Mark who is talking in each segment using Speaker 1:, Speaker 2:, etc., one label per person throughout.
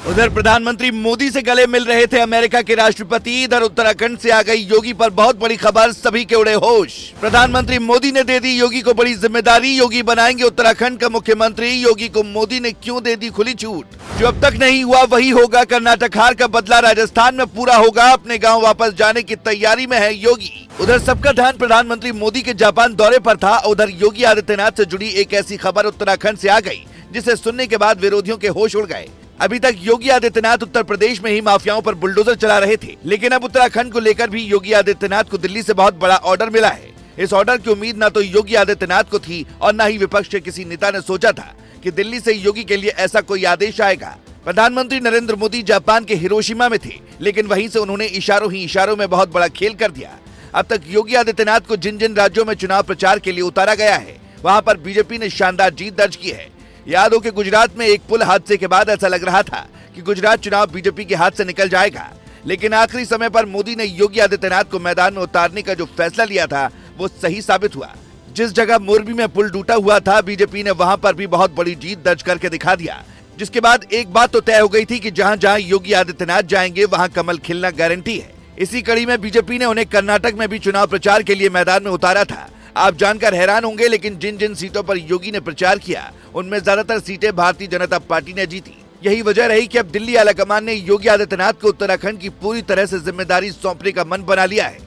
Speaker 1: उधर प्रधानमंत्री मोदी से गले मिल रहे थे अमेरिका के राष्ट्रपति। इधर उत्तराखंड से आ गई योगी पर बहुत बड़ी खबर, सभी के उड़े होश। प्रधानमंत्री मोदी ने दे दी योगी को बड़ी जिम्मेदारी, योगी बनाएंगे उत्तराखंड का मुख्यमंत्री। योगी को मोदी ने क्यों दे दी खुली छूट, जो अब तक नहीं हुआ वही होगा। कर्नाटक हार का बदला राजस्थान में पूरा होगा, अपने गाँव वापस जाने की तैयारी में है योगी। उधर सबका ध्यान प्रधानमंत्री मोदी के जापान दौरे पर था। उधर योगी आदित्यनाथ से जुड़ी एक ऐसी खबर उत्तराखंड से आ गई जिसे सुनने के बाद विरोधियों के होश उड़ गए। अभी तक योगी आदित्यनाथ उत्तर प्रदेश में ही माफियाओं पर बुलडोजर चला रहे थे, लेकिन अब उत्तराखंड को लेकर भी योगी आदित्यनाथ को दिल्ली से बहुत बड़ा ऑर्डर मिला है। इस ऑर्डर की उम्मीद न तो योगी आदित्यनाथ को थी और न ही विपक्ष के किसी नेता ने सोचा था कि दिल्ली से योगी के लिए ऐसा कोई आदेश आएगा। प्रधानमंत्री नरेंद्र मोदी जापान के हिरोशिमा में थे, लेकिन वहीं से उन्होंने इशारों ही इशारों में बहुत बड़ा खेल कर दिया। अब तक योगी आदित्यनाथ को जिन जिन राज्यों में चुनाव प्रचार के लिए उतारा गया है, वहां पर बीजेपी ने शानदार जीत दर्ज की है। याद हो कि गुजरात में एक पुल हादसे के बाद ऐसा लग रहा था कि गुजरात चुनाव बीजेपी के हाथ से निकल जाएगा, लेकिन आखिरी समय पर मोदी ने योगी आदित्यनाथ को मैदान में उतारने का जो फैसला लिया था वो सही साबित हुआ। जिस जगह मोरबी में पुल टूटा हुआ था, बीजेपी ने वहां पर भी बहुत बड़ी जीत दर्ज करके दिखा दिया, जिसके बाद एक बात तो तय हो गई थी कि जहां जहां योगी आदित्यनाथ जाएंगे वहां कमल खिलना गारंटी है। इसी कड़ी में बीजेपी ने उन्हें कर्नाटक में भी चुनाव प्रचार के लिए मैदान में उतारा था। आप जानकर हैरान होंगे, लेकिन जिन जिन सीटों पर योगी ने प्रचार किया उनमें ज्यादातर सीटें भारतीय जनता पार्टी ने जीती। यही वजह रही कि अब दिल्ली आलाकमान ने योगी आदित्यनाथ को उत्तराखंड की पूरी तरह से जिम्मेदारी सौंपने का मन बना लिया है।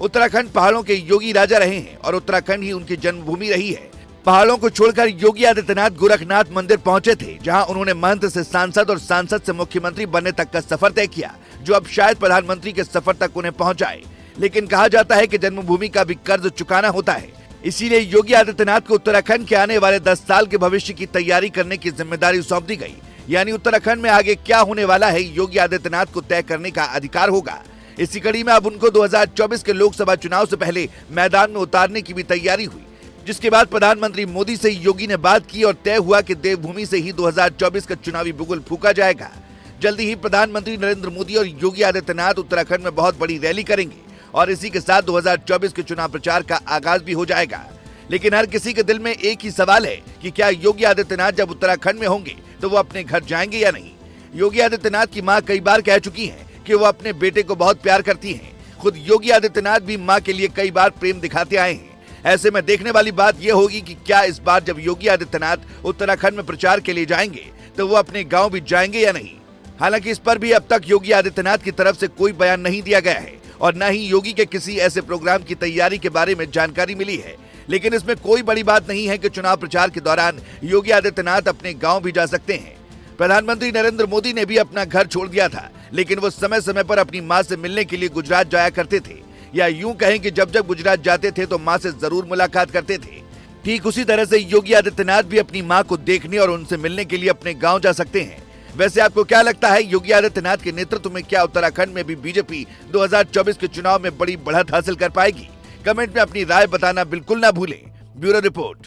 Speaker 1: उत्तराखंड पहाड़ों के योगी राजा रहे हैं और उत्तराखंड ही उनकी जन्मभूमि रही है। पहाड़ों को छोड़कर योगी आदित्यनाथ गोरखनाथ मंदिर पहुंचे थे, जहां उन्होंने महंत से सांसद और सांसद से मुख्यमंत्री बनने तक का सफर तय किया, जो अब शायद प्रधानमंत्री के सफर तक उन्हें पहुंचाए। लेकिन कहा जाता है कि जन्मभूमि का भी कर्ज चुकाना होता है, इसीलिए योगी आदित्यनाथ को उत्तराखंड के आने वाले 10 साल के भविष्य की तैयारी करने की जिम्मेदारी सौंप दी गई। यानी उत्तराखंड में आगे क्या होने वाला है, योगी आदित्यनाथ को तय करने का अधिकार होगा। इसी कड़ी में अब उनको 2024 के लोकसभा चुनाव से पहले मैदान में उतारने की भी तैयारी हुई, जिसके बाद प्रधानमंत्री मोदी से योगी ने बात की और तय हुआ कि देवभूमि से ही 2024 का चुनावी बुगुल फूका जाएगा। जल्दी ही प्रधानमंत्री नरेंद्र मोदी और योगी आदित्यनाथ उत्तराखंड में बहुत बड़ी रैली करेंगे और इसी के साथ 2024 के चुनाव प्रचार का आगाज भी हो जाएगा। लेकिन हर किसी के दिल में एक ही सवाल है कि क्या योगी आदित्यनाथ जब उत्तराखंड में होंगे तो वो अपने घर जाएंगे या नहीं। योगी आदित्यनाथ की मां कई बार कह चुकी हैं कि वो अपने बेटे को बहुत प्यार करती हैं। खुद योगी आदित्यनाथ भी मां के लिए कई बार प्रेम दिखाते आए हैं। ऐसे में देखने वाली बात यह होगी कि क्या इस बार जब योगी आदित्यनाथ उत्तराखंड में प्रचार के लिए जाएंगे तो वो अपने गाँव भी जाएंगे या नहीं। हालांकि इस पर भी अब तक योगी आदित्यनाथ की तरफ से कोई बयान नहीं दिया गया है और न ही योगी के किसी ऐसे प्रोग्राम की तैयारी के बारे में जानकारी मिली है। लेकिन इसमें कोई बड़ी बात नहीं है कि चुनाव प्रचार के दौरान योगी आदित्यनाथ अपने गांव भी जा सकते हैं। प्रधानमंत्री नरेंद्र मोदी ने भी अपना घर छोड़ दिया था, लेकिन वो समय समय पर अपनी मां से मिलने के लिए गुजरात जाया करते थे, या यूं कहें कि जब जब गुजरात जाते थे तो मां से जरूर मुलाकात करते थे। ठीक उसी तरह से योगी आदित्यनाथ भी अपनी मां को देखने और उनसे मिलने के लिए अपने गाँव जा सकते हैं। वैसे आपको क्या लगता है, योगी आदित्यनाथ के नेतृत्व में क्या उत्तराखंड में भी बीजेपी 2024 के चुनाव में बड़ी बढ़त हासिल कर पाएगी? कमेंट में अपनी राय बताना बिल्कुल ना भूलें। Bureau report.